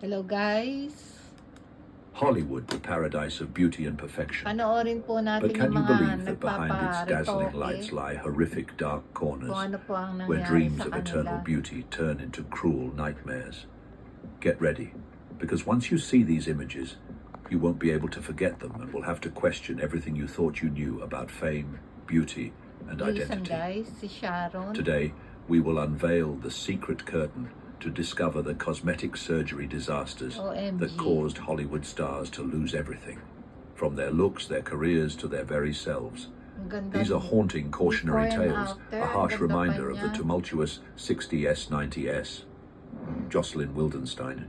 Hello guys! Hollywood, the paradise of beauty and perfection. Panoorin po natin But can yung you mga believe that behind its dazzling lights lie horrific dark corners, where dreams of eternal beauty turn into cruel nightmares? Get ready, because once you see these images, you won't be able to forget them and will have to question everything you thought you knew about fame, beauty, and identity. Guys, si Sharon. Today, we will unveil the secret curtain to discover the cosmetic surgery disasters that caused Hollywood stars to lose everything, from their looks, their careers, to their very selves. These are haunting cautionary tales, a harsh reminder of the tumultuous 60s, 90s. Jocelyn Wildenstein,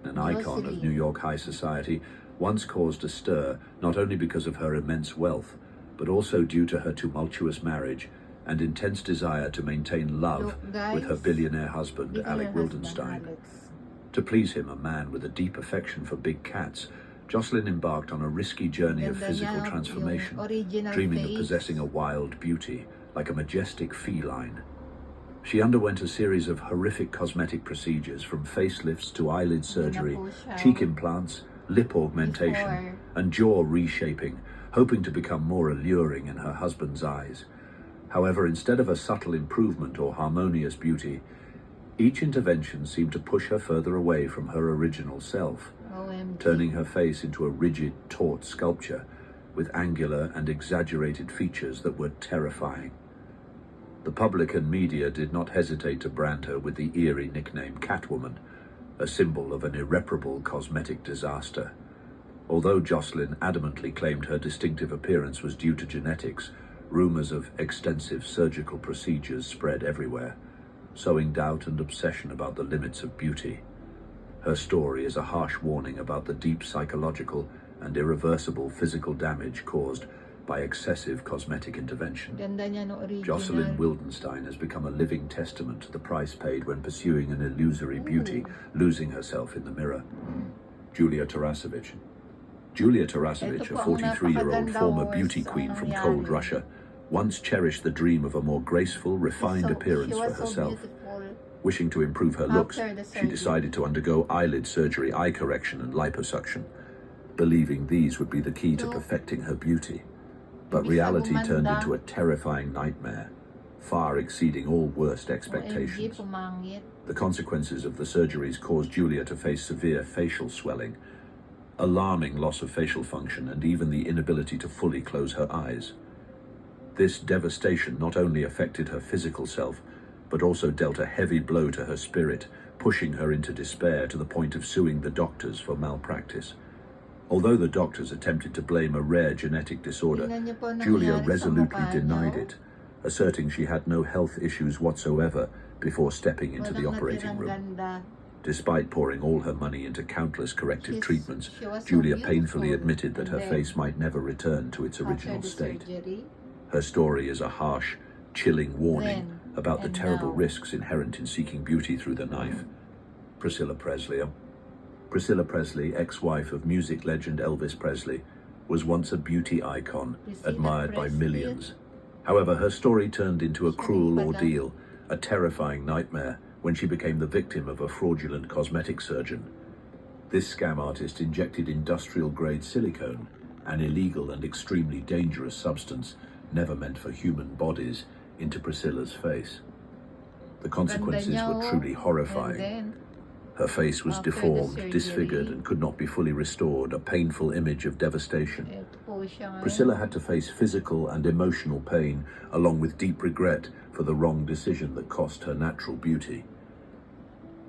an icon of New York high society, once caused a stir not only because of her immense wealth, but also due to her tumultuous marriage and intense desire to maintain love with her billionaire husband, Alec Wildenstein. To please him, a man with a deep affection for big cats, Jocelyn embarked on a risky journey of physical transformation, dreaming of possessing a wild beauty, like a majestic feline. She underwent a series of horrific cosmetic procedures, from facelifts to eyelid surgery, cheek implants, lip augmentation, and jaw reshaping, hoping to become more alluring in her husband's eyes. However, instead of a subtle improvement or harmonious beauty, each intervention seemed to push her further away from her original self, turning her face into a rigid, taut sculpture with angular and exaggerated features that were terrifying. The public and media did not hesitate to brand her with the eerie nickname Catwoman, a symbol of an irreparable cosmetic disaster. Although Jocelyn adamantly claimed her distinctive appearance was due to genetics, rumors of extensive surgical procedures spread everywhere, sowing doubt and obsession about the limits of beauty. Her story is a harsh warning about the deep psychological and irreversible physical damage caused by excessive cosmetic intervention. Jocelyn Wildenstein has become a living testament to the price paid when pursuing an illusory beauty, losing herself in the mirror. Julia Tarasevich. Julia Tarasevich, a 43-year-old former beauty queen from cold Russia, once cherished the dream of a more graceful, refined appearance for herself. Wishing to improve her looks, she decided to undergo eyelid surgery, eye correction, and liposuction, believing these would be the key to perfecting her beauty. But reality turned into a terrifying nightmare, far exceeding all worst expectations. The consequences of the surgeries caused Julia to face severe facial swelling, alarming loss of facial function, and even the inability to fully close her eyes. This devastation not only affected her physical self, but also dealt a heavy blow to her spirit, pushing her into despair to the point of suing the doctors for malpractice. Although the doctors attempted to blame a rare genetic disorder, Julia resolutely denied it, asserting she had no health issues whatsoever before stepping into the operating room. Despite pouring all her money into countless corrective treatments, Julia painfully admitted that her face might never return to its original state. Her story is a harsh, chilling warning about the terrible risks inherent in seeking beauty through the knife. Priscilla Presley. Priscilla Presley, ex-wife of music legend Elvis Presley, was once a beauty icon, admired by millions. However, her story turned into a cruel ordeal, a terrifying nightmare, when she became the victim of a fraudulent cosmetic surgeon. This scam artist injected industrial-grade silicone, an illegal and extremely dangerous substance never meant for human bodies, into Priscilla's face. The consequences were truly horrifying. Her face was deformed, disfigured, and could not be fully restored, a painful image of devastation. Priscilla had to face physical and emotional pain, along with deep regret for the wrong decision that cost her natural beauty.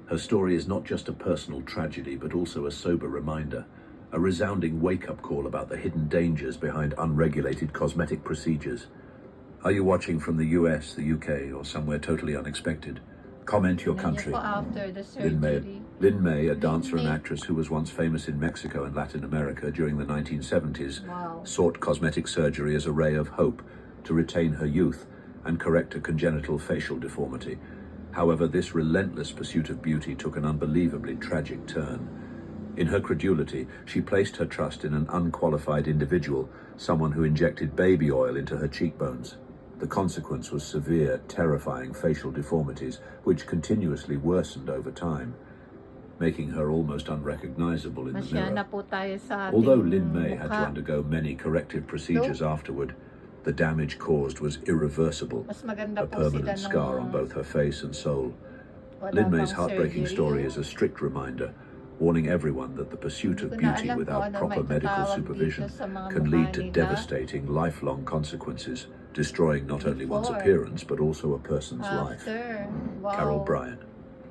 Her story is not just a personal tragedy, but also a sober reminder, a resounding wake-up call about the hidden dangers behind unregulated cosmetic procedures. Are you watching from the US, the UK, or somewhere totally unexpected? Comment your country. Lin May, a dancer and actress who was once famous in Mexico and Latin America during the 1970s, sought cosmetic surgery as a ray of hope to retain her youth and correct a congenital facial deformity. However, this relentless pursuit of beauty took an unbelievably tragic turn. In her credulity, she placed her trust in an unqualified individual, someone who injected baby oil into her cheekbones. The consequence was severe, terrifying facial deformities, which continuously worsened over time. making her almost unrecognizable in the Masya na mirror. po tayo sa ating Although Lin May had to mukha. undergo many corrective procedures afterward, the damage caused was irreversible, Mas maganda a po sila permanent scar on both her face and soul. wala Lin May's pang heartbreaking surgery. story is a strict reminder, warning everyone that the pursuit of Hindi ko na beauty alam without kung ano proper may medical tatawag supervision dito sa mga can mukha lead to nila. devastating, lifelong consequences, destroying not only one's Before. appearance but also a person's life. After. Wow. Carol Bryan.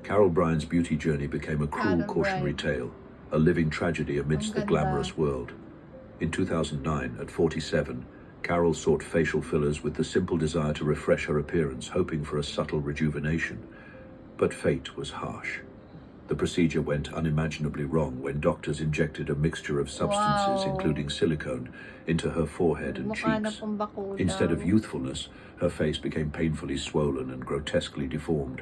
Carol Bryan's beauty journey became a cruel Carol cautionary Bryan. tale, a living tragedy amidst Ang the ganda. glamorous world. In 2009, at 47, Carol sought facial fillers with the simple desire to refresh her appearance, hoping for a subtle rejuvenation. But fate was harsh. The procedure went unimaginably wrong when doctors injected a mixture of substances, Wow. including silicone, into her forehead and Mukha na cheeks. pong bakuna. Instead of youthfulness, her face became painfully swollen and grotesquely deformed.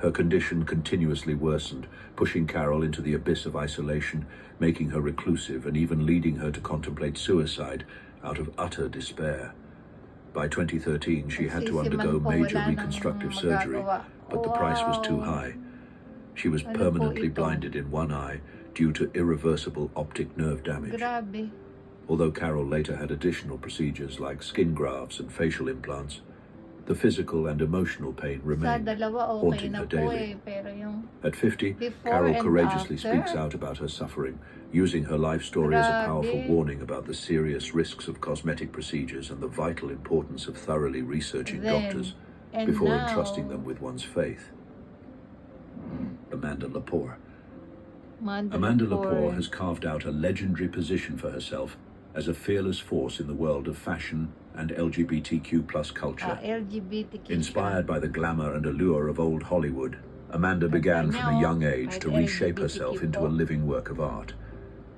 Her condition continuously worsened, pushing Carol into the abyss of isolation, making her reclusive and even leading her to contemplate suicide out of utter despair. By 2013, she had to undergo Nagsisiman po, major wala nang reconstructive surgery, magagawa. but the price was too Wow. high. She was Ano po permanently ito? blinded in one eye due to irreversible optic nerve damage. Grabe. Although Carol later had additional procedures like skin grafts and facial implants, the physical and emotional pain Sa remained, dalawa okay haunting na her po daily. Pero yung At 50, before Carol and courageously after. speaks out about her suffering, using her life story as a powerful Grabe. warning about the serious risks of cosmetic procedures and the vital importance of thoroughly researching Then, doctors and before now, entrusting them with one's faith. Amanda Lepore. Amanda Lepore has carved out a legendary position for herself as a fearless force in the world of fashion and LGBTQ+ culture. LGBTQ. Inspired by the glamour and allure of old Hollywood, Amanda began from a young age to reshape herself into a living work of art.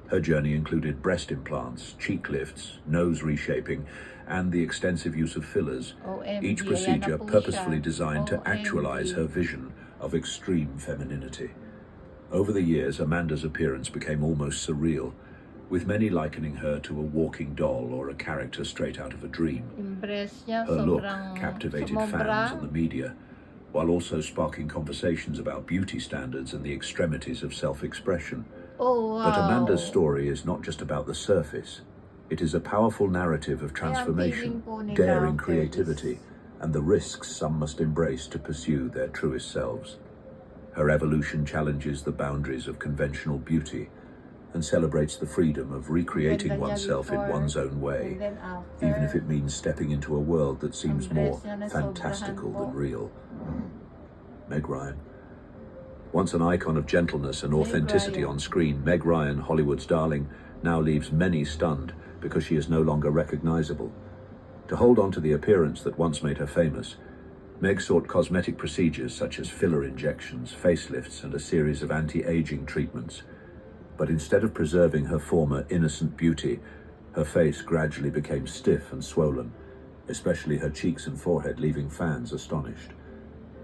Her journey included breast implants, cheek lifts, nose reshaping, and the extensive use of fillers, OMG, each ayan procedure na po purposefully siya. designed to actualize OMG. her vision of extreme femininity. Over the years, Amanda's appearance became almost surreal, with many likening her to a walking doll or a character straight out of a dream. Yung breast niya, Her look sobrang captivated fans sumobra. and the media, while also sparking conversations about beauty standards and the extremities of self-expression. Oh, wow. But Amanda's story is not just about the surface. It is a powerful narrative of transformation, feeling po nila daring after creativity, and the risks some must embrace to pursue their truest selves. Her evolution challenges the boundaries of conventional beauty and celebrates the freedom of recreating Ganda niya oneself in before, one's own way, and then after. even if it means stepping into a world that seems Ang more dress niya na fantastical sobrahan than po. real. Meg Ryan. Once an icon of gentleness and authenticity Ryan. on screen, Meg Ryan, Hollywood's darling, now leaves many stunned because she is no longer recognizable. To hold on to the appearance that once made her famous, Meg sought cosmetic procedures such as filler injections, facelifts, and a series of anti-aging treatments. But instead of preserving her former innocent beauty, her face gradually became stiff and swollen, especially her cheeks and forehead, leaving fans astonished.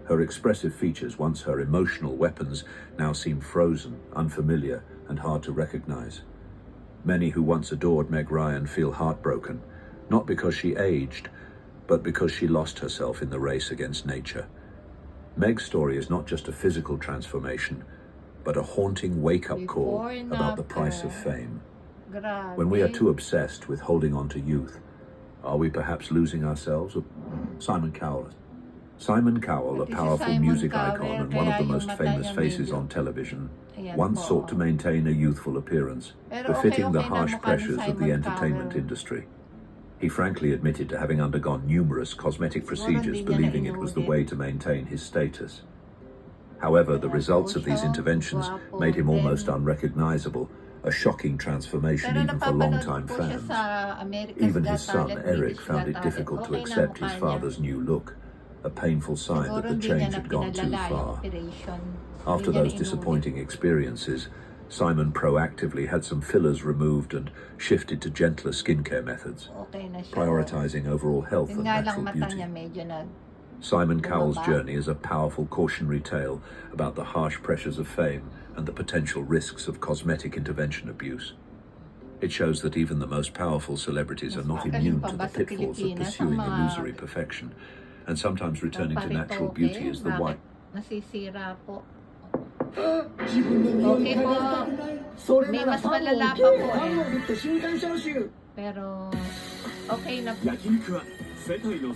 Her expressive features, once her emotional weapons, now seem frozen, unfamiliar, and hard to recognize. Many who once adored Meg Ryan feel heartbroken, not because she aged, but because she lost herself in the race against nature. Meg's story is not just a physical transformation, but a haunting wake-up call Before and about the price of after. fame. Grabe. When we are too obsessed with holding on to youth, are we perhaps losing ourselves? Simon Cowell. Simon Cowell, a This is powerful Simon music Cowell, icon and one of kaya the yung most mata famous niya faces medyo- on television, Ayan once po. sought to maintain a youthful appearance, Pero befitting the okay na harsh mukha ni pressures of the Simon entertainment Cowell. industry. He frankly admitted to having undergone numerous cosmetic Siguro procedures, hindi niya believing it was the nainulit. way to maintain his status. However, the Kaya results po of these siya, interventions gwapo made him din. almost unrecognizable, a shocking transformation Pero even for napapanood long-time po siya fans. sa America's Even Got his son, Talent, Eric, British found Got it Talent. difficult to Okay na accept mukha his niya. father's new look, a painful sign Siguro that the hindi niya change na had gone too pinadala yung far. operation. After Hindi niya those na disappointing experiences, Simon proactively had some fillers removed and shifted to gentler skincare methods, inulit. Okay na siya. prioritizing overall health Yun and nga lang natural mata beauty. niya medyo na Simon Cowell's Bumaba. journey is a powerful cautionary tale about the harsh pressures of fame and the potential risks of cosmetic intervention abuse. It shows that even the most powerful celebrities are not Mas immune magaling to pa the ba sa pitfalls of Pilipinas ang pursuing mga illusory perfection, and sometimes returning to natural paritoke? beauty is the Bakit one. nasisira po? 自分の身をOkay po. 嗅がれたくない。それなら May mas パンを malala 受 pa け po パン eh. を売って新刊写集。 Pero, okay na po. 焼肉は世界の